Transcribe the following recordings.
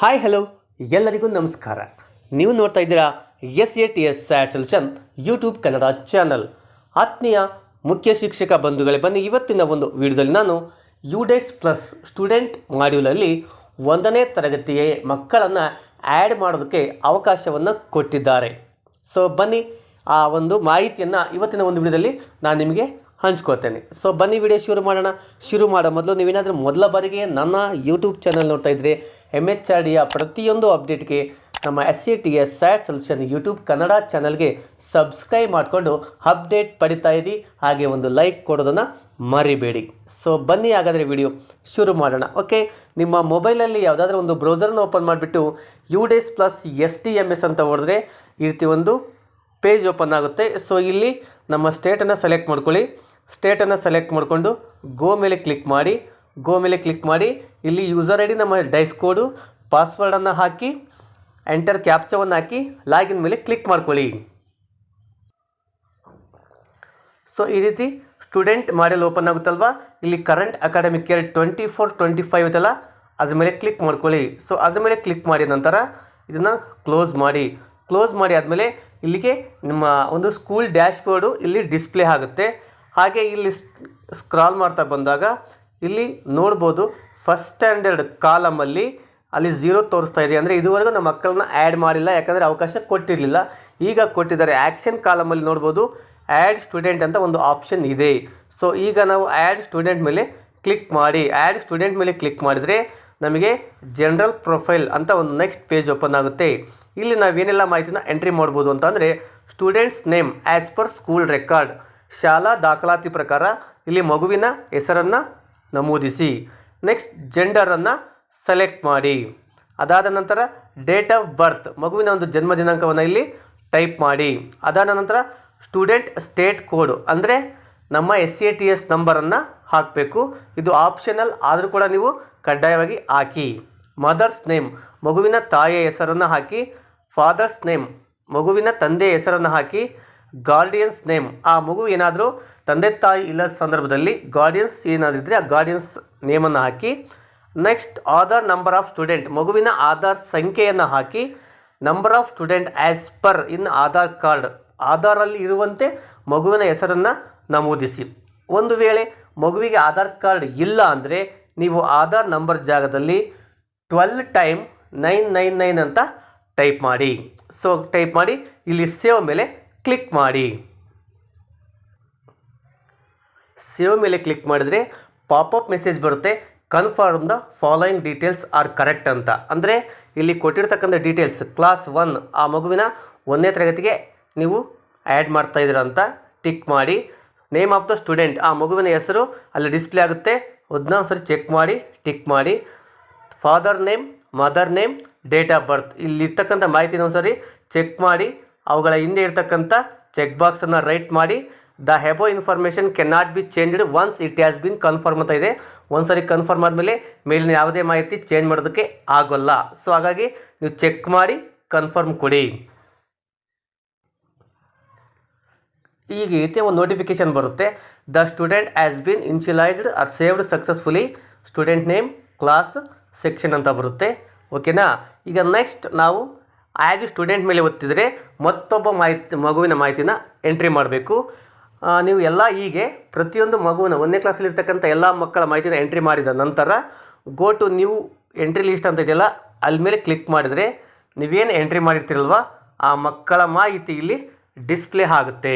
Hi hello ಎಲ್ಲರಿಗೂ ನಮಸ್ಕಾರ. ನೀವು ನೋಡ್ತಾ ಇದ್ದೀರಾ SATS SAT solution YouTube Kannada channel. ಆತ್ಮೀಯ ಮುಖ್ಯ ಶಿಕ್ಷಕ ಬಂಧುಗಳೇ, ಬನ್ನಿ ಇವತ್ತಿನ ಒಂದು ವಿಡಿಯೋದಲ್ಲಿ ನಾನು UDES ಪ್ಲಸ್ ಸ್ಟೂಡೆಂಟ್ ಮಾಡ್ಯೂಲಲ್ಲಿ 1ನೇ ತರಗತಿಯ ಮಕ್ಕಳನ್ನು ಆ್ಯಡ್ ಮಾಡೋದಕ್ಕೆ ಅವಕಾಶವನ್ನು ಕೊಟ್ಟಿದ್ದಾರೆ. ಸೊ ಬನ್ನಿ ಆ ಒಂದು ಮಾಹಿತಿಯನ್ನು ಇವತ್ತಿನ ಒಂದು ವಿಡಿಯೋದಲ್ಲಿ ನಾನು ನಿಮಗೆ ಹಂಚ್ಕೋತೇನೆ. ಸೊ ಬನ್ನಿ ವಿಡಿಯೋ ಶುರು ಮಾಡೋ ಮೊದಲು ನೀವೇನಾದರೂ ಮೊದಲ ಬಾರಿಗೆ ನನ್ನ ಯೂಟ್ಯೂಬ್ ಚಾನಲ್ ನೋಡ್ತಾ ಇದ್ದರೆ MHRDಯ ಪ್ರತಿಯೊಂದು ಅಪ್ಡೇಟ್ಗೆ ನಮ್ಮ SATS SAT solution YouTube Kannada ಚಾನಲ್ಗೆ ಸಬ್ಸ್ಕ್ರೈಬ್ ಮಾಡಿಕೊಂಡು ಅಪ್ಡೇಟ್ ಪಡಿತಾ ಇರಿ. ಹಾಗೆ ಒಂದು ಲೈಕ್ ಕೊಡೋದನ್ನು ಮರಿಬೇಡಿ. ಸೊ ಬನ್ನಿ ಹಾಗಾದರೆ ವಿಡಿಯೋ ಶುರು ಮಾಡೋಣ. ಓಕೆ, ನಿಮ್ಮ ಮೊಬೈಲಲ್ಲಿ ಯಾವುದಾದ್ರೂ ಒಂದು ಬ್ರೌಸರ್ನ ಓಪನ್ ಮಾಡಿಬಿಟ್ಟು UDES ಪ್ಲಸ್ STMS ಅಂತ ಹೊಡೆದ್ರೆ ಈ ರೀತಿ ಒಂದು ಪೇಜ್ ಓಪನ್ ಆಗುತ್ತೆ. ಸೊ ಇಲ್ಲಿ ನಮ್ಮ ಸ್ಟೇಟನ್ನು ಸೆಲೆಕ್ಟ್ ಮಾಡ್ಕೊಳ್ಳಿ. ಸ್ಟೇಟನ್ನು ಸೆಲೆಕ್ಟ್ ಮಾಡಿಕೊಂಡು ಗೋ ಮೇಲೆ ಕ್ಲಿಕ್ ಮಾಡಿ ಇಲ್ಲಿ ಯೂಸರ್ ID ನಮ್ಮ ಡೈಸ್ ಕೋಡು ಪಾಸ್ವರ್ಡನ್ನು ಹಾಕಿ ಎಂಟರ್ ಕ್ಯಾಪ್ಚಾವನ್ನು ಹಾಕಿ ಲಾಗಿನ್ ಮೇಲೆ ಕ್ಲಿಕ್ ಮಾಡ್ಕೊಳ್ಳಿ. ಸೊ ಈ ರೀತಿ ಸ್ಟೂಡೆಂಟ್ ಮಾಡೆಲ್ ಓಪನ್ ಆಗುತ್ತಲ್ವ, ಇಲ್ಲಿ ಕರೆಂಟ್ ಅಕಾಡೆಮಿಕ್ ಇಯರ್ 24-25 ಇದೆಲ್ಲ ಅದ್ರ ಮೇಲೆ ಕ್ಲಿಕ್ ಮಾಡ್ಕೊಳ್ಳಿ. ಸೊ ಅದ್ರ ಮೇಲೆ ಕ್ಲಿಕ್ ಮಾಡಿ ನಂತರ ಇದನ್ನು ಕ್ಲೋಸ್ ಮಾಡಿ ಆದಮೇಲೆ ಇಲ್ಲಿಗೆ ನಿಮ್ಮ ಒಂದು ಸ್ಕೂಲ್ ಡ್ಯಾಶ್ ಬೋರ್ಡು ಇಲ್ಲಿ ಡಿಸ್ಪ್ಲೇ ಆಗುತ್ತೆ. ಹಾಗೆ ಇಲ್ಲಿ ಸ್ಕ್ರಾಲ್ ಮಾಡ್ತಾ ಬಂದಾಗ ಇಲ್ಲಿ ನೋಡ್ಬೋದು ಫಸ್ಟ್ ಸ್ಟ್ಯಾಂಡರ್ಡ್ ಕಾಲಮಲ್ಲಿ ಅಲ್ಲಿ 0 ತೋರಿಸ್ತಾ ಇದೆ. ಅಂದರೆ ಇದುವರೆಗೂ ನಮ್ಮ ಮಕ್ಕಳನ್ನ ಆ್ಯಡ್ ಮಾಡಿಲ್ಲ, ಯಾಕಂದರೆ ಅವಕಾಶ ಕೊಟ್ಟಿರಲಿಲ್ಲ. ಈಗ ಕೊಟ್ಟಿದ್ದಾರೆ. ಆ್ಯಕ್ಷನ್ ಕಾಲಮಲ್ಲಿ ನೋಡ್ಬೋದು ಆ್ಯಡ್ ಸ್ಟೂಡೆಂಟ್ ಅಂತ ಒಂದು ಆಪ್ಷನ್ ಇದೆ. ಸೊ ಈಗ ನಾವು ಆ್ಯಡ್ ಸ್ಟೂಡೆಂಟ್ ಮೇಲೆ ಕ್ಲಿಕ್ ಮಾಡಿದರೆ ನಮಗೆ ಜನರಲ್ ಪ್ರೊಫೈಲ್ ಅಂತ ಒಂದು ನೆಕ್ಸ್ಟ್ ಪೇಜ್ ಓಪನ್ ಆಗುತ್ತೆ. ಇಲ್ಲಿ ನಾವೇನೆಲ್ಲ ಮಾಹಿತಿನ ಎಂಟ್ರಿ ಮಾಡ್ಬೋದು ಅಂತಂದರೆ students name as per school record, ಶಾಲಾ ದಾಖಲಾತಿ ಪ್ರಕಾರ ಇಲ್ಲಿ ಮಗುವಿನ ಹೆಸರನ್ನು ನಮೂದಿಸಿ. ನೆಕ್ಸ್ಟ್ ಜೆಂಡರನ್ನು ಸೆಲೆಕ್ಟ್ ಮಾಡಿ. ಅದಾದ ನಂತರ ಡೇಟ್ ಆಫ್ ಬರ್ತ್, ಮಗುವಿನ ಒಂದು ಜನ್ಮ ದಿನಾಂಕವನ್ನು ಇಲ್ಲಿ ಟೈಪ್ ಮಾಡಿ. ಅದಾದ ನಂತರ ಸ್ಟೂಡೆಂಟ್ ಸ್ಟೇಟ್ ಕೋಡು ಅಂದರೆ ನಮ್ಮ SATS ನಂಬರನ್ನು ಹಾಕಬೇಕು. ಇದು ಆಪ್ಷನಲ್ ಆದರೂ ಕೂಡ ನೀವು ಕಡ್ಡಾಯವಾಗಿ ಹಾಕಿ. ಮದರ್ಸ್ ನೇಮ್, ಮಗುವಿನ ತಾಯಿಯ ಹೆಸರನ್ನು ಹಾಕಿ. ಫಾದರ್ಸ್ ನೇಮ್, ಮಗುವಿನ ತಂದೆಯ ಹೆಸರನ್ನು ಹಾಕಿ. ಗಾರ್ಡಿಯನ್ಸ್ ನೇಮ್, ಆ ಮಗು ಏನಾದರೂ ತಂದೆ ತಾಯಿ ಇಲ್ಲದ ಸಂದರ್ಭದಲ್ಲಿ ಗಾರ್ಡಿಯನ್ಸ್ ಏನಾದರೂ ಇದ್ದರೆ ಆ ಗಾರ್ಡಿಯನ್ಸ್ ನೇಮನ್ನು ಹಾಕಿ. Next Aadhaar number of student, ಮಗುವಿನ ಆಧಾರ್ ಸಂಖ್ಯೆಯನ್ನು ಹಾಕಿ. Number of student as per in Aadhaar card, ಆಧಾರಲ್ಲಿ ಇರುವಂತೆ ಮಗುವಿನ ಹೆಸರನ್ನು ನಮೂದಿಸಿ. ಒಂದು ವೇಳೆ ಮಗುವಿಗೆ ಆಧಾರ್ ಕಾರ್ಡ್ ಇಲ್ಲ ಅಂದರೆ ನೀವು ಆಧಾರ್ ನಂಬರ್ ಜಾಗದಲ್ಲಿ 12 ಟೈಮ್ 999 ಅಂತ ಟೈಪ್ ಮಾಡಿ. ಸೊ ಟೈಪ್ ಮಾಡಿ ಇಲ್ಲಿ ಸೇವ್ ಮೇಲೆ ಕ್ಲಿಕ್ ಮಾಡಿ. ಸೇವ್ ಮೇಲೆ ಕ್ಲಿಕ್ ಮಾಡಿದರೆ ಪಾಪಪ್ ಮೆಸೇಜ್ ಬರುತ್ತೆ, confirm the following details are correct ಅಂತ. ಅಂದರೆ ಇಲ್ಲಿ ಕೊಟ್ಟಿರ್ತಕ್ಕಂಥ ಡೀಟೇಲ್ಸ್ ಕ್ಲಾಸ್ 1 ಆ ಮಗುವಿನ 1ನೇ ತರಗತಿಗೆ ನೀವು ಆ್ಯಡ್ ಮಾಡ್ತಾಯಿದ್ದೀರ ಅಂತ ಟಿಕ್ ಮಾಡಿ. ನೇಮ್ ಆಫ್ ದ ಸ್ಟೂಡೆಂಟ್, ಆ ಮಗುವಿನ ಹೆಸರು ಅಲ್ಲಿ ಡಿಸ್ಪ್ಲೇ ಆಗುತ್ತೆ, ಅದನ್ನ ಒಂದ್ಸರಿ ಚೆಕ್ ಮಾಡಿ ಟಿಕ್ ಮಾಡಿ. Father name, mother name, date of birth, ಇಲ್ಲಿರ್ತಕ್ಕಂಥ ಮಾಹಿತಿನ ಒಂದ್ಸರಿ ಚೆಕ್ ಮಾಡಿ ಅವುಗಳ ಹಿಂದೆ ಇರ್ತಕ್ಕಂಥ ಚೆಕ್ ಬಾಕ್ಸನ್ನು ರೈಟ್ ಮಾಡಿ. The above information can not be changed once it has been confirm ಅಂತ ಇದೆ. ಒಂದ್ಸರಿ ಕನ್ಫರ್ಮ್ ಆದಮೇಲೆ ಮೇಲಿನ ಯಾವುದೇ ಮಾಹಿತಿ ಚೇಂಜ್ ಮಾಡೋದಕ್ಕೆ ಆಗೋಲ್ಲ. ಸೊ ಹಾಗಾಗಿ ನೀವು ಚೆಕ್ ಮಾಡಿ ಕನ್ಫರ್ಮ್ ಕೊಡಿ. ಈಗ ರೀತಿಯ ಒಂದು ನೋಟಿಫಿಕೇಶನ್ ಬರುತ್ತೆ, the student has been initialised or saved successfully, student name, class, section ಅಂತ ಬರುತ್ತೆ. ಓಕೆನಾ. ಈಗ ನೆಕ್ಸ್ಟ್ ನಾವು ಆ್ಯಡ್ ಸ್ಟೂಡೆಂಟ್ ಮೇಲೆ ಒತ್ತಿದರೆ ಮತ್ತೊಬ್ಬ ಮಗುವಿನ ಮಾಹಿತಿನ ಎಂಟ್ರಿ ಮಾಡಬೇಕು. ನೀವು ಎಲ್ಲ ಹೀಗೆ ಪ್ರತಿಯೊಂದು ಮಗುವಿನ 1ನೇ ಕ್ಲಾಸಲ್ಲಿರ್ತಕ್ಕಂಥ ಎಲ್ಲ ಮಕ್ಕಳ ಮಾಹಿತಿನ ಎಂಟ್ರಿ ಮಾಡಿದ ನಂತರ go to new entry list ಅಂತ ಇದೆಯಲ್ಲ ಅಲ್ಲಿ ಮೇಲೆ ಕ್ಲಿಕ್ ಮಾಡಿದರೆ ನೀವೇನು ಎಂಟ್ರಿ ಮಾಡಿರ್ತೀರಲ್ವ ಆ ಮಕ್ಕಳ ಮಾಹಿತಿ ಇಲ್ಲಿ ಡಿಸ್ಪ್ಲೇ ಆಗುತ್ತೆ.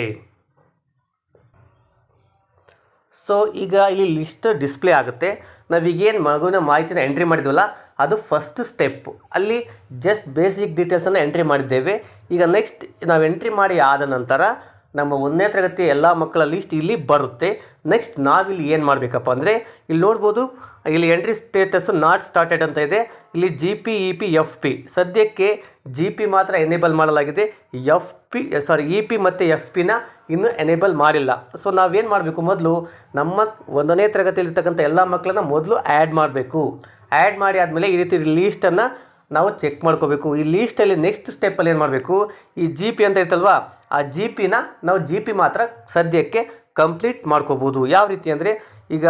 ಸೊ ಈಗ ಇಲ್ಲಿ ಲಿಸ್ಟ್ ಡಿಸ್ಪ್ಲೇ ಆಗುತ್ತೆ. ನಾವೀಗೇನು ಮಗುವಿನ ಮಾಹಿತಿನ ಎಂಟ್ರಿ ಮಾಡಿದ್ವಲ್ಲ ಅದು ಫಸ್ಟ್ ಸ್ಟೆಪ್. ಅಲ್ಲಿ ಜಸ್ಟ್ ಬೇಸಿಕ್ ಡೀಟೇಲ್ಸನ್ನು ಎಂಟ್ರಿ ಮಾಡಿದ್ದೇವೆ. ಈಗ ನೆಕ್ಸ್ಟ್ ನಾವು ಎಂಟ್ರಿ ಮಾಡಿ ಆದ ನಂತರ ನಮ್ಮ 1ನೇ ತರಗತಿಯ ಎಲ್ಲ ಮಕ್ಕಳ ಲಿಸ್ಟ್ ಇಲ್ಲಿ ಬರುತ್ತೆ. ನೆಕ್ಸ್ಟ್ ನಾವಿಲ್ಲಿ ಏನು ಮಾಡಬೇಕಪ್ಪ ಅಂದರೆ ಇಲ್ಲಿ ನೋಡ್ಬೋದು, ಇಲ್ಲಿ ಎಂಟ್ರಿ ಸ್ಟೇಟಸ್ ನಾಟ್ ಸ್ಟಾರ್ಟೆಡ್ ಅಂತ ಇದೆ. ಇಲ್ಲಿ GP EP FP ಸದ್ಯಕ್ಕೆ GP ಮಾತ್ರ ಎನೇಬಲ್ ಮಾಡಲಾಗಿದೆ, EP ಮತ್ತು FPನ ಇನ್ನೂ ಎನೇಬಲ್ ಮಾಡಿಲ್ಲ. ಸೊ ನಾವೇನು ಮಾಡಬೇಕು, ಮೊದಲು ನಮ್ಮ 1ನೇ ತರಗತಿಯಲ್ಲಿರ್ತಕ್ಕಂಥ ಎಲ್ಲ ಮಕ್ಕಳನ್ನ ಮೊದಲು ಆ್ಯಡ್ ಮಾಡಬೇಕು. ಆ್ಯಡ್ ಮಾಡಿ ಆದಮೇಲೆ ಈ ರೀತಿ ಲೀಸ್ಟನ್ನು ನಾವು ಚೆಕ್ ಮಾಡ್ಕೋಬೇಕು. ಈ ಲೀಸ್ಟಲ್ಲಿ ನೆಕ್ಸ್ಟ್ ಸ್ಟೆಪ್ಪಲ್ಲಿ ಏನು ಮಾಡಬೇಕು, ಈ GP ಅಂತ ಇರ್ತಲ್ವ ಆ GPನ ನಾವು GP ಮಾತ್ರ ಸದ್ಯಕ್ಕೆ ಕಂಪ್ಲೀಟ್ ಮಾಡ್ಕೋಬೋದು. ಯಾವ ರೀತಿ ಅಂದರೆ ಈಗ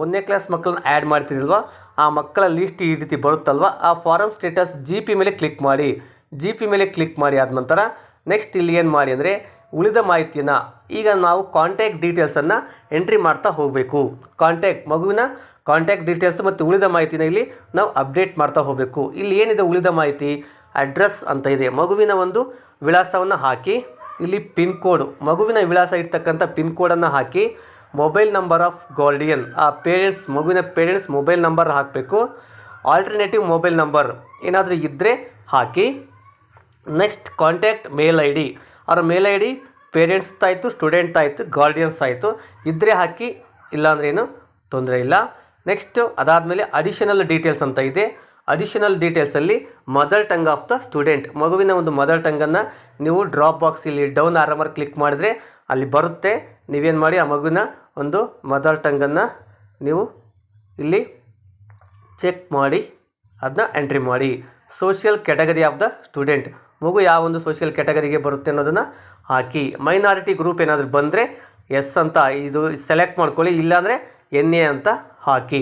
1ನೇ ಕ್ಲಾಸ್ ಮಕ್ಕಳನ್ನ ಆ್ಯಡ್ ಮಾಡ್ತಿರಲ್ವ ಆ ಮಕ್ಕಳ ಲಿಸ್ಟ್ ಈ ರೀತಿ ಬರುತ್ತಲ್ವ, ಆ ಫಾರಮ್ ಸ್ಟೇಟಸ್ GP ಮೇಲೆ ಕ್ಲಿಕ್ ಮಾಡಿ. GP ಮೇಲೆ ಕ್ಲಿಕ್ ಮಾಡಿ ಆದ ನಂತರ ನೆಕ್ಸ್ಟ್ ಇಲ್ಲಿ ಏನು ಮಾಡಿ ಅಂದರೆ ಉಳಿದ ಮಾಹಿತಿಯನ್ನು, ಈಗ ನಾವು ಕಾಂಟ್ಯಾಕ್ಟ್ ಡೀಟೇಲ್ಸನ್ನು ಎಂಟ್ರಿ ಮಾಡ್ತಾ ಹೋಗಬೇಕು. ಮಗುವಿನ ಕಾಂಟ್ಯಾಕ್ಟ್ ಡೀಟೇಲ್ಸ್ ಮತ್ತು ಉಳಿದ ಮಾಹಿತಿನ ಇಲ್ಲಿ ನಾವು ಅಪ್ಡೇಟ್ ಮಾಡ್ತಾ ಹೋಗಬೇಕು. ಇಲ್ಲಿ ಏನಿದೆ ಉಳಿದ ಮಾಹಿತಿ, ಅಡ್ರೆಸ್ ಅಂತ ಇದೆ, ಮಗುವಿನ ಒಂದು ವಿಳಾಸವನ್ನು ಹಾಕಿ, ಇಲ್ಲಿ ಪಿನ್ ಕೋಡ್, ಮಗುವಿನ ವಿಳಾಸ ಇರ್ತಕ್ಕಂಥ ಪಿನ್ ಕೋಡನ್ನು ಹಾಕಿ, ಮೊಬೈಲ್ ನಂಬರ್ ಆಫ್ ಗಾರ್ಡಿಯನ್, ಆ ಮಗುವಿನ ಪೇರೆಂಟ್ಸ್ ಮೊಬೈಲ್ ನಂಬರ್ ಹಾಕಬೇಕು. ಆಲ್ಟರ್ನೇಟಿವ್ ಮೊಬೈಲ್ ನಂಬರ್ ಏನಾದರೂ ಇದ್ದರೆ ಹಾಕಿ. ನೆಕ್ಸ್ಟ್ ಕಾಂಟ್ಯಾಕ್ಟ್ ಮೇಲ್ ID, ಅವರ ಮೇಲ್ ID ಪೇರೆಂಟ್ಸ್ ಆಯಿತು, ಸ್ಟೂಡೆಂಟ್ ಆಯಿತು, ಗಾರ್ಡಿಯನ್ಸ್ ಆಯಿತು, ಇದ್ದರೆ ಹಾಕಿ, ಇಲ್ಲಾಂದ್ರೆ ಏನು ತೊಂದರೆ ಇಲ್ಲ. ನೆಕ್ಸ್ಟು ಅದಾದಮೇಲೆ ಅಡಿಷನಲ್ ಡೀಟೇಲ್ಸ್ ಅಂತ ಇದೆ. ಅಡಿಷನಲ್ ಡೀಟೇಲ್ಸಲ್ಲಿ mother tongue of the student, ಮಗುವಿನ ಒಂದು ಮದರ್ ಟಂಗನ್ನು ನೀವು ಡ್ರಾಪ್ ಬಾಕ್ಸ್ ಇಲ್ಲಿ ಡೌನ್ ಆರಾಮರ್ ಕ್ಲಿಕ್ ಮಾಡಿದ್ರೆ ಅಲ್ಲಿ ಬರುತ್ತೆ. ನೀವೇನು ಮಾಡಿ ಆ ಮಗುವಿನ ಒಂದು ಮದರ್ ಟಂಗನ್ನು ನೀವು ಇಲ್ಲಿ ಚೆಕ್ ಮಾಡಿ ಅದನ್ನ ಎಂಟ್ರಿ ಮಾಡಿ. Social category of the student, ಮಗು ಯಾವ ಒಂದು ಸೋಷಿಯಲ್ ಕ್ಯಾಟಗರಿಗೆ ಬರುತ್ತೆ ಅನ್ನೋದನ್ನು ಹಾಕಿ. ಮೈನಾರಿಟಿ ಗ್ರೂಪ್ ಏನಾದರೂ ಬಂದರೆ ಎಸ್ ಅಂತ ಇದು ಸೆಲೆಕ್ಟ್ ಮಾಡ್ಕೊಳ್ಳಿ, ಇಲ್ಲಾಂದರೆ NA ಅಂತ ಹಾಕಿ.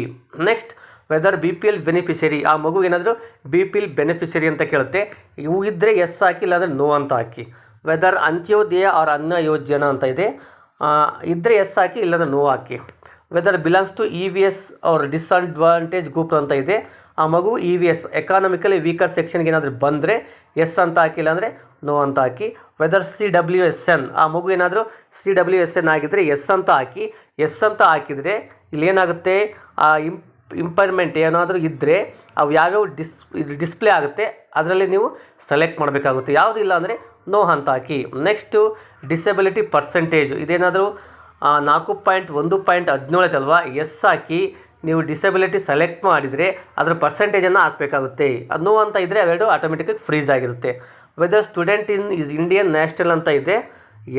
ನೆಕ್ಸ್ಟ್ ವೆದರ್ BPL ಬೆನಿಫಿಷರಿ, ಆ ಮಗು ಏನಾದರೂ BPL ಬೆನಿಫಿಷರಿ ಅಂತ ಕೇಳುತ್ತೆ, ಇವು ಇದ್ದರೆ ಎಸ್ ಹಾಕಿ, ಇಲ್ಲಾಂದರೆ ನೋ ಅಂತ ಹಾಕಿ. ವೆದರ್ ಅಂತ್ಯೋದಯ ಆರ್ ಅನ್ನ ಯೋಜನಾ ಅಂತ ಇದೆ, ಇದ್ದರೆ ಎಸ್ ಹಾಕಿ, ಇಲ್ಲಾಂದರೆ ನೋ ಹಾಕಿ. Whether belongs to EVS or disadvantage group ಅಂತ ಇದೆ, ಆ ಮಗು EVS ಎಕಾನಮಿಕಲಿ ವೀಕರ್ ಸೆಕ್ಷನ್ಗೆ ಏನಾದರೂ ಬಂದರೆ ಎಸ್ ಅಂತ ಹಾಕಿಲ್ಲ ಅಂದರೆ ನೋ ಅಂತ ಹಾಕಿ. ವೆದರ್ CWSN, ಆ ಮಗು ಏನಾದರೂ CWSN ಆಗಿದ್ದರೆ ಎಸ್ ಅಂತ ಹಾಕಿ. ಎಸ್ ಅಂತ ಹಾಕಿದರೆ ಇಲ್ಲೇನಾಗುತ್ತೆ, ಆ ಇಂಪೈರ್ಮೆಂಟ್ ಏನಾದರೂ ಇದ್ದರೆ ಅವು ಯಾವ್ಯಾವ ಡಿಸ್ಪ್ಲೇ ಆಗುತ್ತೆ, ಅದರಲ್ಲಿ ನೀವು ಸೆಲೆಕ್ಟ್ ಮಾಡಬೇಕಾಗುತ್ತೆ. ಯಾವುದೂ ಇಲ್ಲ ಅಂದರೆ ನೋ ಅಂತ ಹಾಕಿ. ನೆಕ್ಸ್ಟು ಡಿಸೆಬಿಲಿಟಿ ಪರ್ಸೆಂಟೇಜ್, ಇದೇನಾದರೂ 4.1.17 ಐತಲ್ವಾ, ಎಸ್ ಹಾಕಿ. ನೀವು ಡಿಸೆಬಿಲಿಟಿ ಸೆಲೆಕ್ಟ್ ಮಾಡಿದರೆ ಅದರ ಪರ್ಸೆಂಟೇಜನ್ನು ಹಾಕಬೇಕಾಗುತ್ತೆ. ಅದು ನೋ ಅಂತ ಇದ್ದರೆ ಅವೆರಡು ಆಟೋಮೆಟಿಕಾಗಿ ಫ್ರೀಸ್ ಆಗಿರುತ್ತೆ. Whether student is Indian national ಅಂತ ಇದೆ,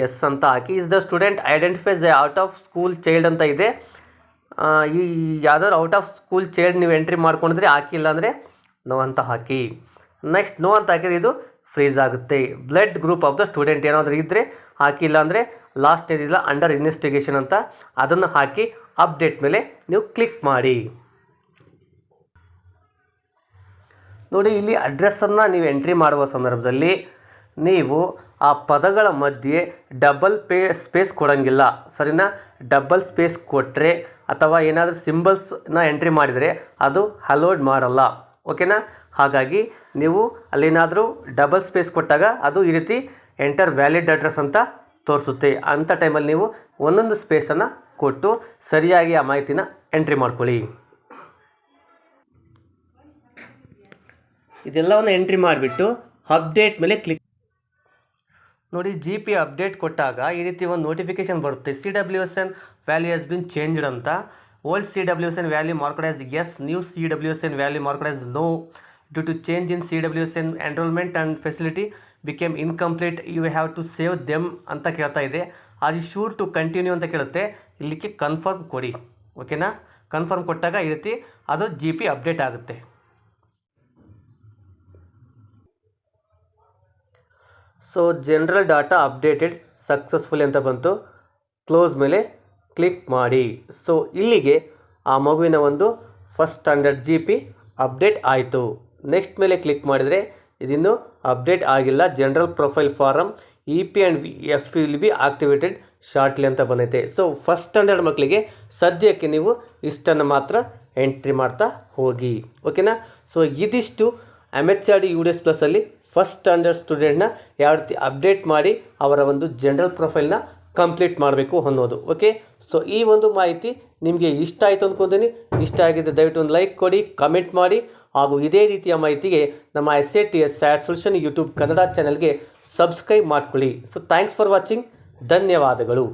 ಎಸ್ ಅಂತ ಹಾಕಿ. Is the student identifies out of school child ಅಂತ ಇದೆ, ಈ ಯಾವ್ದಾದ್ರು ಔಟ್ ಆಫ್ ಸ್ಕೂಲ್ ಚೈಲ್ಡ್ ನೀವು ಎಂಟ್ರಿ ಮಾಡ್ಕೊಂಡಿದ್ರೆ ಹಾಕಿಲ್ಲ ಅಂದರೆ ನೋ ಅಂತ ಹಾಕಿ. ನೆಕ್ಸ್ಟ್ ನೋ ಅಂತ ಹಾಕಿದ್ರೆ ಇದು ಫ್ರೀಸ್ ಆಗುತ್ತೆ. Blood group of the student ಏನಾದರೂ ಇದ್ದರೆ ಹಾಕಿಲ್ಲ ಅಂದರೆ ಲಾಸ್ಟ್ ಏನಿಲ್ಲ ಅಂಡರ್ ಇನ್ವೆಸ್ಟಿಗೇಷನ್ ಅಂತ ಅದನ್ನು ಹಾಕಿ ಅಪ್ಡೇಟ್ ಮೇಲೆ ನೀವು ಕ್ಲಿಕ್ ಮಾಡಿ. ನೋಡಿ, ಇಲ್ಲಿ ಅಡ್ರೆಸ್ಸನ್ನು ನೀವು ಎಂಟ್ರಿ ಮಾಡುವ ಸಂದರ್ಭದಲ್ಲಿ ನೀವು ಆ ಪದಗಳ ಮಧ್ಯೆ ಡಬಲ್ ಸ್ಪೇಸ್ ಕೊಡೋಂಗಿಲ್ಲ, ಸರಿನಾ? ಡಬಲ್ ಸ್ಪೇಸ್ ಕೊಟ್ಟರೆ ಅಥವಾ ಏನಾದರೂ ಸಿಂಬಲ್ಸ್ನ ಎಂಟ್ರಿ ಮಾಡಿದರೆ ಅದು ಅಲೋಡ್ ಮಾಡಲ್ಲ, ಓಕೆನಾ? ಹಾಗಾಗಿ ನೀವು ಅಲ್ಲೇನಾದರೂ ಡಬಲ್ ಸ್ಪೇಸ್ ಕೊಟ್ಟಾಗ ಅದು ಈ ರೀತಿ ಎಂಟರ್ ವ್ಯಾಲಿಡ್ ಅಡ್ರೆಸ್ ಅಂತ ತೋರಿಸುತ್ತೆ. ಅಂಥ ಟೈಮಲ್ಲಿ ನೀವು ಒಂದೊಂದು ಸ್ಪೇಸನ್ನು ಕೊಟ್ಟು ಸರಿಯಾಗಿ ಆ ಮಾಹಿತಿನ ಎಂಟ್ರಿ ಮಾಡ್ಕೊಳ್ಳಿ. ಇದೆಲ್ಲವನ್ನು ಎಂಟ್ರಿ ಮಾಡಿಬಿಟ್ಟು ಅಪ್ಡೇಟ್ ಮೇಲೆ ಕ್ಲಿಕ್ ನೋಡಿ. GP ಅಪ್ಡೇಟ್ ಕೊಟ್ಟಾಗ ಈ ರೀತಿ ಒಂದು ನೋಟಿಫಿಕೇಶನ್ ಬರುತ್ತೆ, CWSN value has been changed ಅಂತ. Old CWSN value marked as yes, new CWSN value marked as no. Due to change in CWSN enrolment and facility became incomplete, you have to save them ಅಂತ ಕೇಳ್ತಾ ಇದೆ. Are you sure to continue ಅಂತ ಕೇಳುತ್ತೆ, ಇಲ್ಲಿಗೆ confirm ಕೊಡಿ, ಓಕೆನಾ? Confirm ಕೊಟ್ಟಾಗ ಈ ರೀತಿ ಅದು GP ಅಪ್ಡೇಟ್ ಆಗುತ್ತೆ. So general data updated successfully ಅಂತ ಬಂತು, ಕ್ಲೋಸ್ ಮೇಲೆ ಕ್ಲಿಕ್ ಮಾಡಿ. ಸೊ ಇಲ್ಲಿಗೆ ಆ ಮಗುವಿನ ಒಂದು ಫಸ್ಟ್ ಸ್ಟ್ಯಾಂಡರ್ಡ್ GP ಅಪ್ಡೇಟ್ ಆಯಿತು. ನೆಕ್ಸ್ಟ್ ಮೇಲೆ ಕ್ಲಿಕ್ ಮಾಡಿದರೆ ಇದಿನ್ನೂ ಅಪ್ಡೇಟ್ ಆಗಿಲ್ಲ. General profile form EP and FP will be activated shortly ಅಂತ ಬಂದೈತೆ. ಸೊ ಫಸ್ಟ್ ಸ್ಟ್ಯಾಂಡರ್ಡ್ ಮಕ್ಕಳಿಗೆ ಸದ್ಯಕ್ಕೆ ನೀವು ಇಷ್ಟನ್ನು ಮಾತ್ರ ಎಂಟ್ರಿ ಮಾಡ್ತಾ ಹೋಗಿ, ಓಕೆನಾ? ಸೊ ಇದಿಷ್ಟು MHRD UDS ಪ್ಲಸ್ಸಲ್ಲಿ ಫಸ್ಟ್ ಸ್ಟ್ಯಾಂಡರ್ಡ್ ಸ್ಟೂಡೆಂಟ್ನ ಯಾವ ರೀತಿ ಅಪ್ಡೇಟ್ ಮಾಡಿ ಅವರ ಒಂದು ಜನರಲ್ ಪ್ರೊಫೈಲ್ನ ಕಂಪ್ಲೀಟ್ ಮಾಡಬೇಕು ಅನ್ನೋದು, ಓಕೆ? ಸೊ ಈ ಒಂದು ಮಾಹಿತಿ ನಿಮಗೆ ಇಷ್ಟ ಆಯಿತು ಅಂದ್ಕೊತೀನಿ. ಇಷ್ಟ ಆಗಿದ್ದರೆ ದಯವಿಟ್ಟು ಒಂದು ಲೈಕ್ ಕೊಡಿ, ಕಮೆಂಟ್ ಮಾಡಿ, ಹಾಗೂ ಇದೇ ರೀತಿಯ ಮಾಹಿತಿಗೆ ನಮ್ಮ SATS SAT solution YouTube Kannada ಚಾನಲ್ಗೆ ಸಬ್ಸ್ಕ್ರೈಬ್ ಮಾಡ್ಕೊಳ್ಳಿ. ಸೊ ಥ್ಯಾಂಕ್ಸ್ ಫಾರ್ ವಾಚಿಂಗ್, ಧನ್ಯವಾದಗಳು.